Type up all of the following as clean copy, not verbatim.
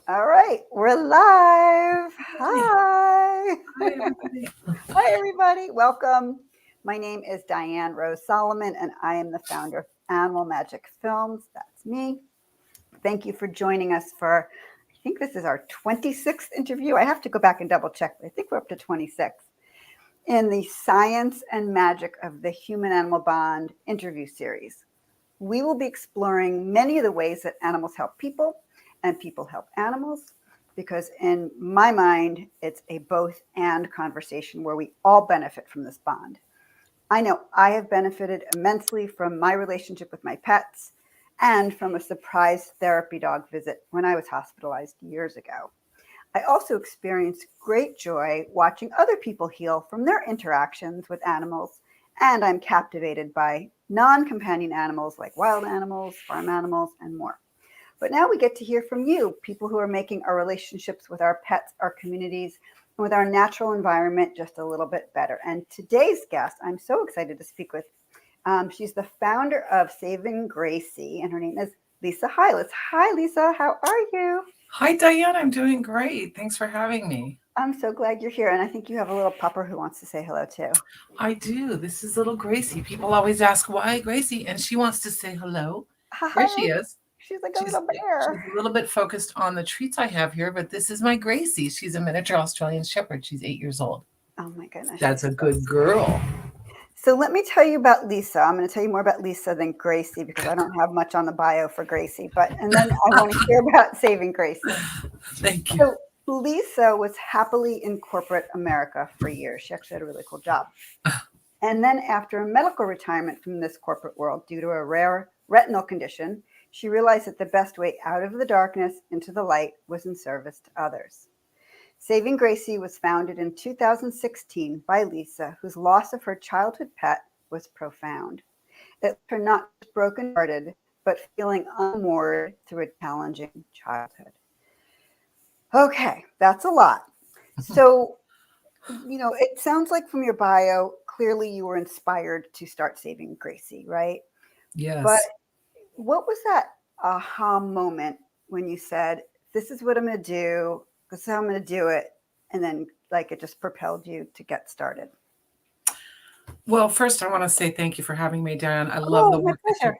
All right, we're live. Hi. Hi. Hi, everybody. Hi, everybody. Welcome. My name is Diane Rose Solomon, and I am the founder of Animal Magic Films. That's me. Thank you for joining us for, I think this is our 26th interview. I have to go back and double check, but I think we're up to 26 in the Science and Magic of the Human Animal Bond interview series. We will be exploring many of the ways that animals help people and people help animals, because in my mind, it's a both and conversation where we all benefit from this bond. I know I have benefited immensely from my relationship with my pets and from a surprise therapy dog visit when I was hospitalized years ago. I also experienced great joy watching other people heal from their interactions with animals, and I'm captivated by non companion animals like wild animals, farm animals, and more. But now we get to hear from you, people who are making our relationships with our pets, our communities, and with our natural environment just a little bit better. And today's guest, I'm so excited to speak with. She's the founder of Saving Gracie, and her name is Lisa Hilas. Hi, Lisa. How are you? Hi, Diane. I'm doing great. Thanks for having me. I'm so glad you're here. And I think you have a little pupper who wants to say hello too. I do. This is little Gracie. People always ask why Gracie, and she wants to say hello. Here she Hi. is. She's like a She's little bear. she's a little bit focused on the treats I have here, but this is my Gracie. She's a miniature Australian Shepherd. She's 8 years old. Oh my goodness, That's she's a so good sweet. girl. So let me tell you about Lisa. I'm going to tell you more about Lisa than Gracie because I don't have much on the bio for Gracie. And then I want to hear about Saving Gracie. Thank you. So Lisa was happily in corporate America for years. She actually had a really cool job. And then after a medical retirement from this corporate world due to a rare retinal condition, she realized that the best way out of the darkness into the light was in service to others. Saving Gracie was founded in 2016 by Lisa, whose loss of her childhood pet was profound. It left her not just brokenhearted, but feeling unmoored through a challenging childhood. Okay, that's a lot. So, it sounds like from your bio, clearly you were inspired to start Saving Gracie, right? But Yes. what was that aha moment when you said, this is what I'm going to do, this is how I'm going to do it, and then like it just propelled you to get started? Well, first I want to say thank you for having me, Diane. Oh, my pleasure.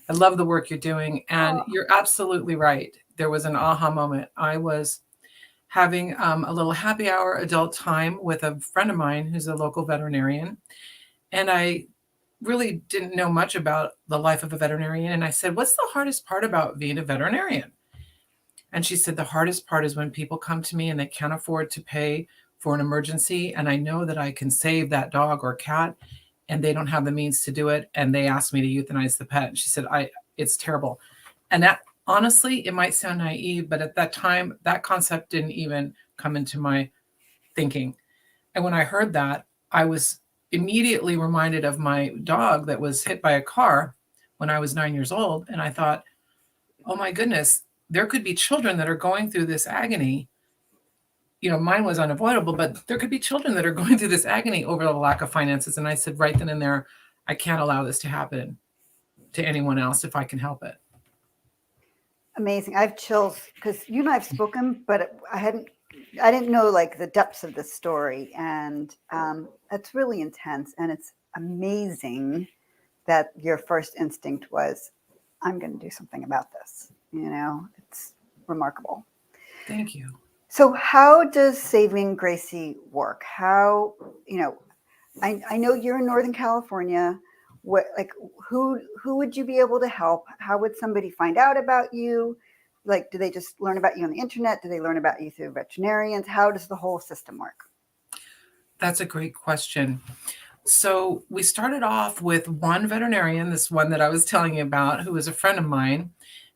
I love the work you're doing, and Oh, you're absolutely right. There was an aha moment. I was having a little happy hour adult time with a friend of mine who's a local veterinarian. And I really didn't know much about the life of a veterinarian. And I said, what's the hardest part about being a veterinarian? And she said, the hardest part is when people come to me and they can't afford to pay for an emergency. And I know that I can save that dog or cat and they don't have the means to do it. And they ask me to euthanize the pet. And she said, it's terrible. And that, honestly, it might sound naive, but at that time, that concept didn't even come into my thinking. And when I heard that, I was immediately reminded of my dog that was hit by a car when I was 9 years old. And I thought, oh my goodness, there could be children that are going through this agony. Mine was unavoidable, but there could be children that are going through this agony over the lack of finances. And I said, right then and there, I can't allow this to happen to anyone else if I can help it. amazing. I have chills because you and I have spoken, but I didn't know like the depths of the story. And it's really intense. And it's amazing that your first instinct was, I'm going to do something about this. It's remarkable. Thank you. So, how does Saving Gracie work? How, I know you're in Northern California. What, like, who would you be able to help? How would somebody find out about you? Like, do they just learn about you on the internet? Do they learn about you through veterinarians? How does the whole system work? That's a great question. So we started off with one veterinarian, this one that I was telling you about, who was a friend of mine.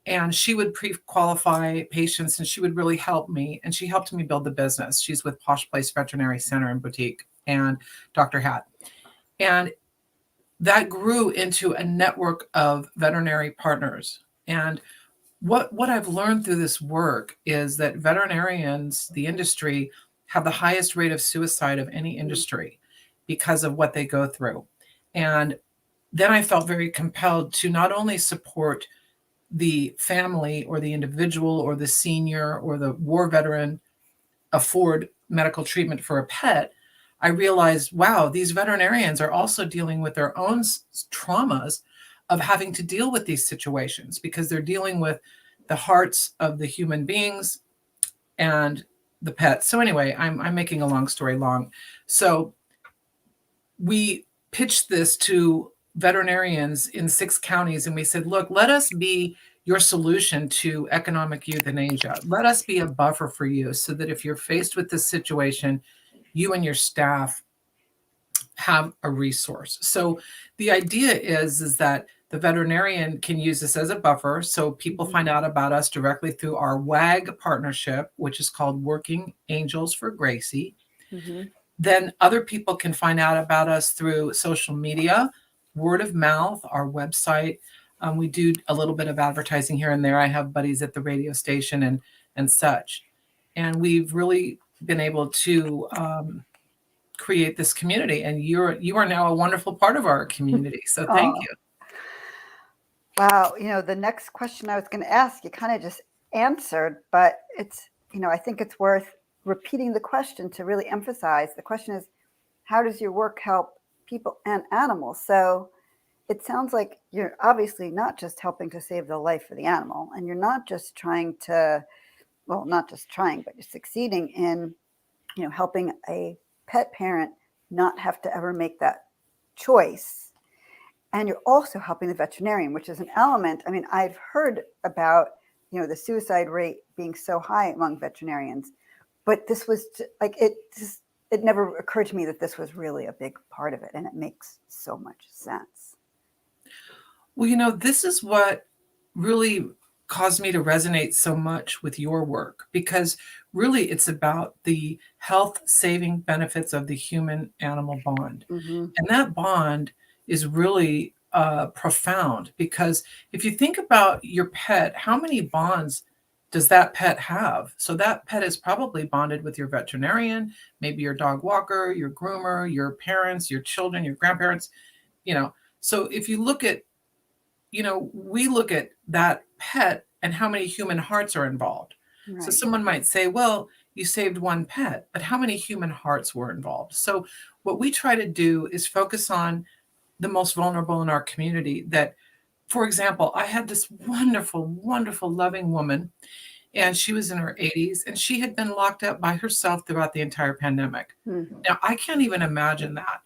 And she would pre-qualify patients and she would really help me. And she helped me build the business. She's with Posh Place Veterinary Center and Boutique and Dr. Hat. And that grew into a network of veterinary partners. And what I've learned through this work is that veterinarians, the industry, have the highest rate of suicide of any industry because of what they go through. And then I felt very compelled to not only support the family or the individual or the senior or the war veteran afford medical treatment for a pet, I realized, wow, these veterinarians are also dealing with their own traumas of having to deal with these situations, because they're dealing with the hearts of the human beings and the pets. So anyway, I'm making a long story long. So we pitched this to veterinarians in 6 counties, and we said, look, let us be your solution to economic euthanasia. Let us be a buffer for you, so that if you're faced with this situation, you and your staff have a resource. So the idea is that the veterinarian can use this as a buffer. So people find out about us directly through our WAG partnership, which is called Working Angels for Gracie. Mm-hmm. Then other people can find out about us through social media, word of mouth, our website. We do a little bit of advertising here and there. I have buddies at the radio station and such. And we've really been able to create this community. And you are now a wonderful part of our community. So thank you. Wow. The next question I was going to ask, you kind of just answered, but it's, I think it's worth repeating the question to really emphasize. The question is, how does your work help people and animals? So it sounds like you're obviously not just helping to save the life of the animal, and you're not just trying to, well, not just trying, but you're succeeding in, helping a pet parent not have to ever make that choice. And you're also helping the veterinarian, which is an element. I mean, I've heard about, the suicide rate being so high among veterinarians, but this was like, it never occurred to me that this was really a big part of it. And it makes so much sense. Well, this is what really caused me to resonate so much with your work, because really it's about the health saving benefits of the human animal bond. Mm-hmm. And that bond is really profound, because if you think about your pet, how many bonds does that pet have? So that pet is probably bonded with your veterinarian, maybe your dog walker, your groomer, your parents, your children, your grandparents, So if you look at, we look at that pet and how many human hearts are involved. Right. So someone might say, well, you saved one pet, but how many human hearts were involved? So what we try to do is focus on the most vulnerable in our community. That, for example, I had this wonderful, wonderful, loving woman, and she was in her 80s, and she had been locked up by herself throughout the entire pandemic. Mm-hmm. Now, I can't even imagine that,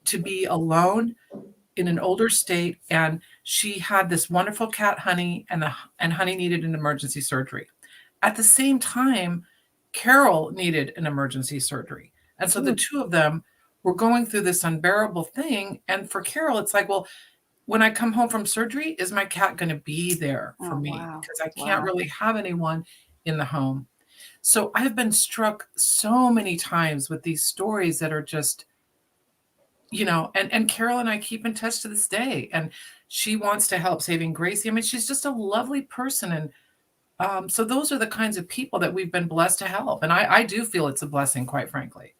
to be alone in an older state, and she had this wonderful cat, Honey, and Honey needed an emergency surgery. At the same time, Carol needed an emergency surgery. And so the two of them were going through this unbearable thing. And for Carol, it's like, well, when I come home from surgery, is my cat going to be there for me? Wow. Because I can't really have anyone in the home. So I've been struck so many times with these stories that are just, and Carol and I keep in touch to this day. And she wants to help Saving Gracie. I mean, she's just a lovely person. And so those are the kinds of people that we've been blessed to help. And I do feel it's a blessing, quite frankly.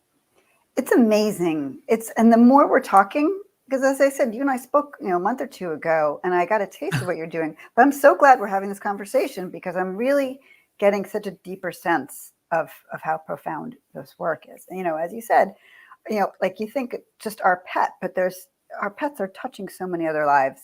It's amazing. And the more we're talking, because as I said, you and I spoke, a month or two ago, and I got a taste of what you're doing. But I'm so glad we're having this conversation, because I'm really getting such a deeper sense of how profound this work is. And, as you said, like you think just our pet, but our pets are touching so many other lives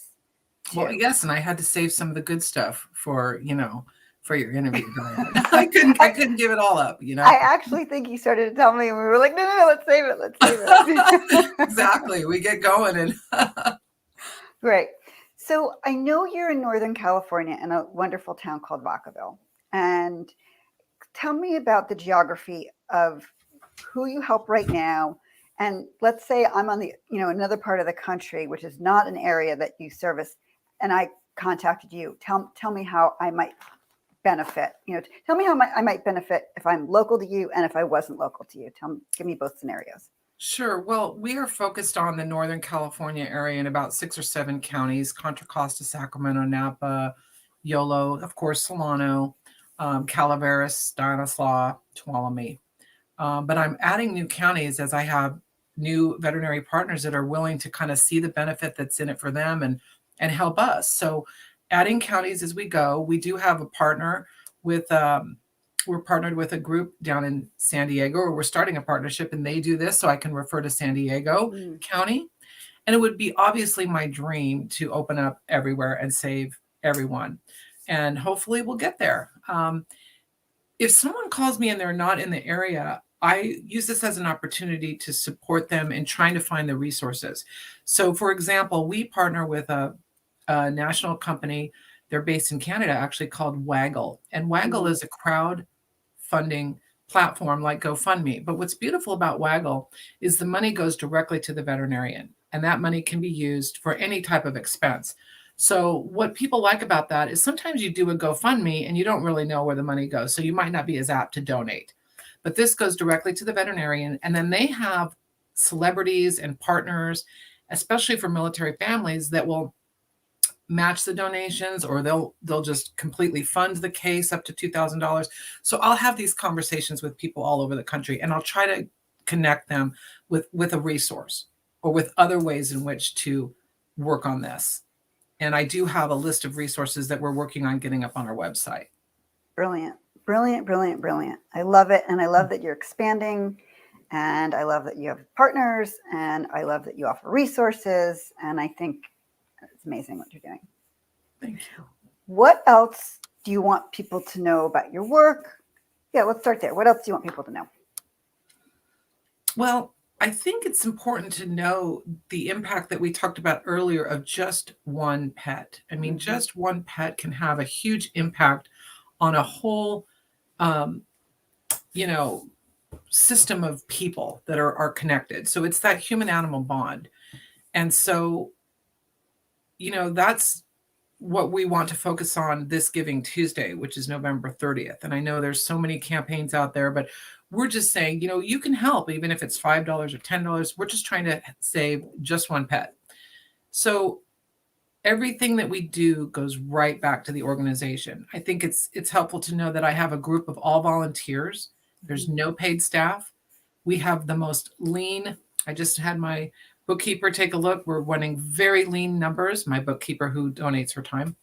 too. Well, yes, and I had to save some of the good stuff for your interview. I couldn't give it all up. I actually think you started to tell me, and we were like, no, let's save it. Exactly. We get going. And Great. So I know you're in Northern California in a wonderful town called Vacaville. And tell me about the geography of who you help right now. And let's say I'm on the, another part of the country, which is not an area that you service, and I contacted you. Tell me how I might benefit. Tell me how I might benefit if I'm local to you and if I wasn't local to you. Give me both scenarios. Sure. Well, we are focused on the Northern California area in about 6 or 7 counties: Contra Costa, Sacramento, Napa, Yolo, of course, Solano, Calaveras, Stanislaus, Tuolumne. But I'm adding new counties as I have new veterinary partners that are willing to kind of see the benefit that's in it for them and help us. So adding counties as we go. We do have a partner with, we're partnered with a group down in San Diego, or we're starting a partnership, and they do this, so I can refer to San Diego County. And it would be obviously my dream to open up everywhere and save everyone. And hopefully we'll get there. If someone calls me and they're not in the area, I use this as an opportunity to support them in trying to find the resources. So, for example, we partner with a national company. They're based in Canada, actually, called Waggle. And Waggle is a crowdfunding platform like GoFundMe. But what's beautiful about Waggle is the money goes directly to the veterinarian, and that money can be used for any type of expense. So what people like about that is sometimes you do a GoFundMe and you don't really know where the money goes. So you might not be as apt to donate. But this goes directly to the veterinarian. And then they have celebrities and partners, especially for military families, that will match the donations, or they'll just completely fund the case up to $2,000. So I'll have these conversations with people all over the country, and I'll try to connect them with a resource or with other ways in which to work on this. And I do have a list of resources that we're working on getting up on our website. Brilliant, brilliant, brilliant, brilliant. I love it. And I love that you're expanding. And I love that you have partners. And I love that you offer resources. And I think it's amazing what you're doing. Thank you. What else do you want people to know about your work? Yeah, let's start there. What else do you want people to know? Well, I think it's important to know the impact that we talked about earlier of just one pet. I mean, just one pet can have a huge impact on a whole, system of people that are connected. So it's that human-animal bond. And so, that's what we want to focus on this Giving Tuesday, which is November 30th. And I know there's so many campaigns out there, but we're just saying, you can help, even if it's $5 or $10. We're just trying to save just one pet. So everything that we do goes right back to the organization. I think it's helpful to know that I have a group of all volunteers. There's no paid staff. We have the most lean. I just had my bookkeeper take a look. We're running very lean numbers, my bookkeeper who donates her time.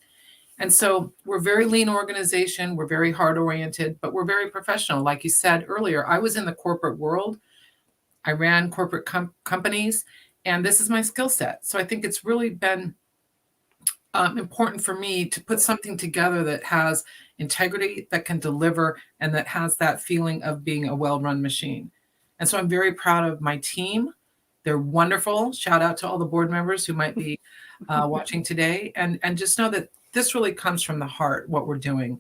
And so we're a very lean organization. We're very heart oriented, but we're very professional. Like you said earlier, I was in the corporate world. I ran corporate companies, and this is my skill set. So I think it's really been important for me to put something together that has integrity, that can deliver, and that has that feeling of being a well-run machine. And so I'm very proud of my team. They're wonderful. Shout out to all the board members who might be watching today. And just know that this really comes from the heart, what we're doing.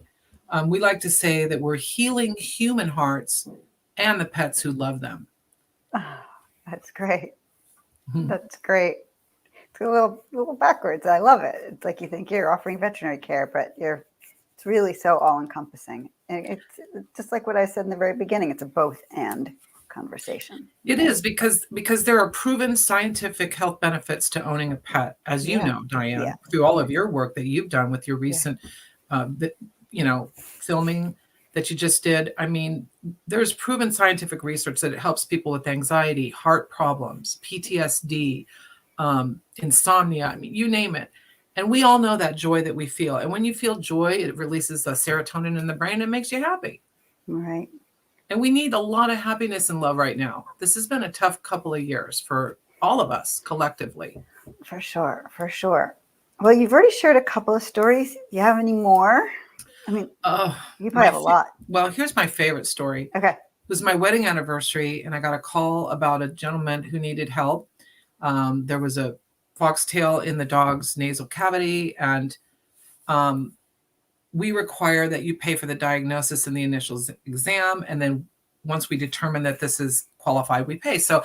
We like to say that we're healing human hearts and the pets who love them. Oh, that's great. That's great. It's a little backwards. I love it. It's like you think you're offering veterinary care, but it's really so all-encompassing. And it's just like what I said in the very beginning. It's a both-and conversation. It is because there are proven scientific health benefits to owning a pet, as you know, Diane, through all of your work that you've done with your recent, filming that you just did. I mean, there's proven scientific research that it helps people with anxiety, heart problems, PTSD, insomnia. I mean, you name it. And we all know that joy that we feel. And when you feel joy, it releases the serotonin in the brain and makes you happy. Right. And we need a lot of happiness and love right now. This has been a tough couple of years for all of us collectively. For sure. For sure. Well, you've already shared a couple of stories. Do you have any more? I mean, you probably have a lot. Well, here's my favorite story. Okay. It was my wedding anniversary, and I got a call about a gentleman who needed help. There was a foxtail in the dog's nasal cavity, and we require that you pay for the diagnosis and the initial exam. And then once we determine that this is qualified, we pay. So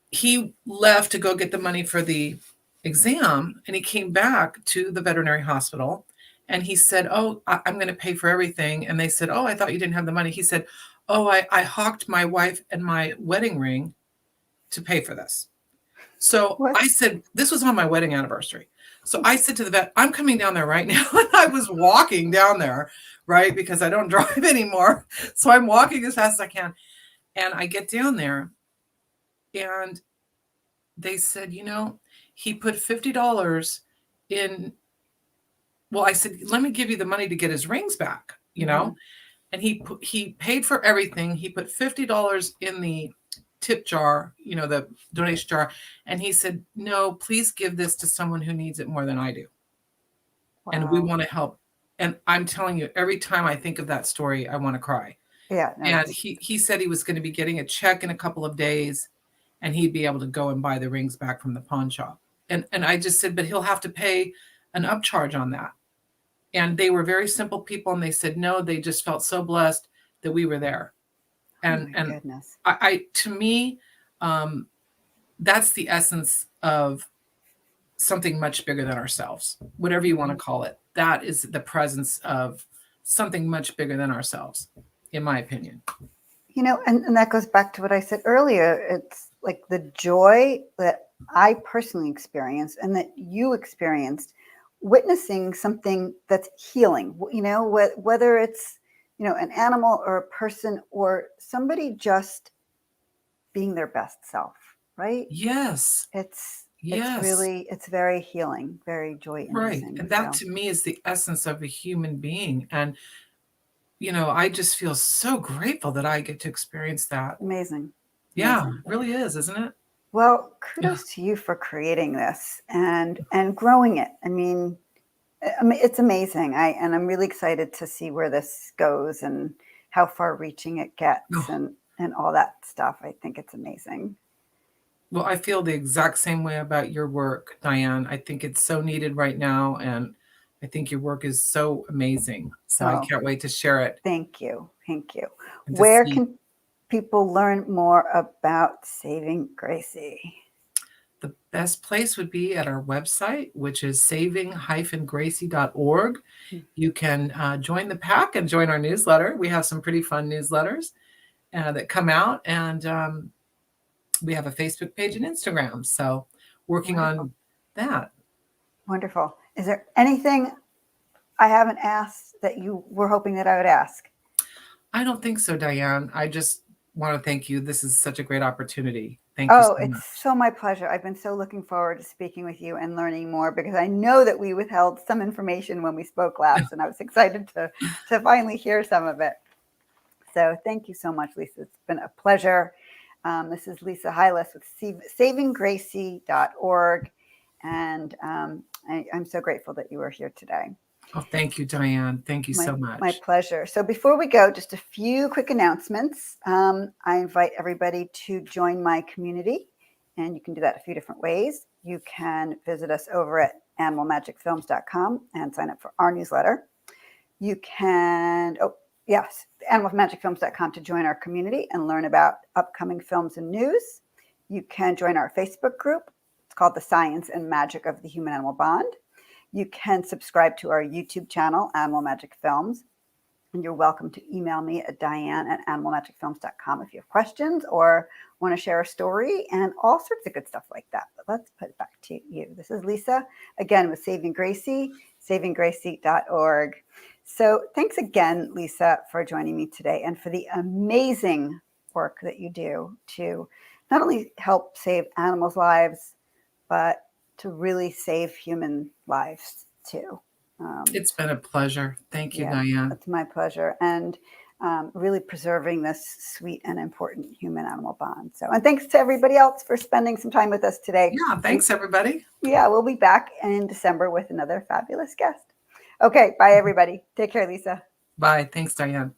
he left to go get the money for the exam, and he came back to the veterinary hospital, and he said, "Oh, I'm going to pay for everything." And they said, "Oh, I thought you didn't have the money." He said, "Oh, I hawked my wife and my wedding ring to pay for this." So I said, this was on my wedding anniversary. So I said to the vet, "I'm coming down there right now." And I was walking down there, right? Because I don't drive anymore. So I'm walking as fast as I can. And I get down there, and they said, he put $50 in well, I said, let me give you the money to get his rings back, you know? And he paid for everything. He put $50 in the tip jar, the donation jar. And he said, no, please give this to someone who needs it more than I do. And we Wow. want to help. And I'm telling you, every time I think of that story, I want to cry. Yeah. No, And he said he was going to be getting a check in a couple of days and he'd be able to go and buy the rings back from the pawn shop. And I just said, but he'll have to pay an upcharge on that. And they were very simple people. And they said, no, they just felt so blessed that we were there. And, oh my goodness. I to me, that's the essence of something much bigger than ourselves, whatever you want to call it. That is the presence of something much bigger than ourselves, in my opinion. And that goes back to what I said earlier. It's like the joy that I personally experienced and that you experienced witnessing something that's healing, whether it's, an animal or a person or somebody just being their best self, right? Yes. It's Yes. it's very healing, very joy Right. inducing. And that to me is the essence of a human being. And, I just feel so grateful that I get to experience that. Amazing. Yeah, Amazing. it really is, isn't it? Well, kudos to you for creating this and growing it. I mean, it's amazing. I'm really excited to see where this goes and how far reaching it gets Oh. and all that stuff. I think it's amazing. Well, I feel the exact same way about your work, Diane. I think it's so needed right now. And I think your work is so amazing. So I can't wait to share it. Thank you. Thank you. and to Where see- can people learn more about Saving Gracie? The best place would be at our website, which is saving-gracie.org. You can join the pack and join our newsletter. We have some pretty fun newsletters that come out, and we have a Facebook page and Instagram. So working on that. Wonderful. Is there anything I haven't asked that you were hoping that I would ask? I don't think so, Diane. I just want to thank you. This is such a great opportunity. Thank you so much. It's so my pleasure. I've been so looking forward to speaking with you and learning more because I know that we withheld some information when we spoke last, and I was excited to finally hear some of it. So thank you so much, Lisa. It's been a pleasure. This is Lisa Hilas with savinggracie.org, and I'm so grateful that you were here today. Oh, thank you, Diane. Thank you so much. My pleasure. So before we go, just a few quick announcements. I invite everybody to join my community, and you can do that a few different ways. You can visit us over at animalmagicfilms.com and sign up for our newsletter. You can, animalmagicfilms.com to join our community and learn about upcoming films and news. You can join our Facebook group. It's called The Science and Magic of the Human-Animal Bond. You can subscribe to our YouTube channel, Animal Magic Films. And you're welcome to email me at diane@animalmagicfilms.com if you have questions or want to share a story and all sorts of good stuff like that. But let's put it back to you. This is Lisa, again, with Saving Gracie, savinggracie.org. So thanks again, Lisa, for joining me today and for the amazing work that you do to not only help save animals' lives, but to really save human lives too. It's been a pleasure. Thank you, Diane. It's my pleasure. And really preserving this sweet and important human-animal bond. So, and thanks to everybody else for spending some time with us today. Yeah, thanks, everybody. Yeah, we'll be back in December with another fabulous guest. Okay, bye, everybody. Take care, Lisa. Bye. Thanks, Diane.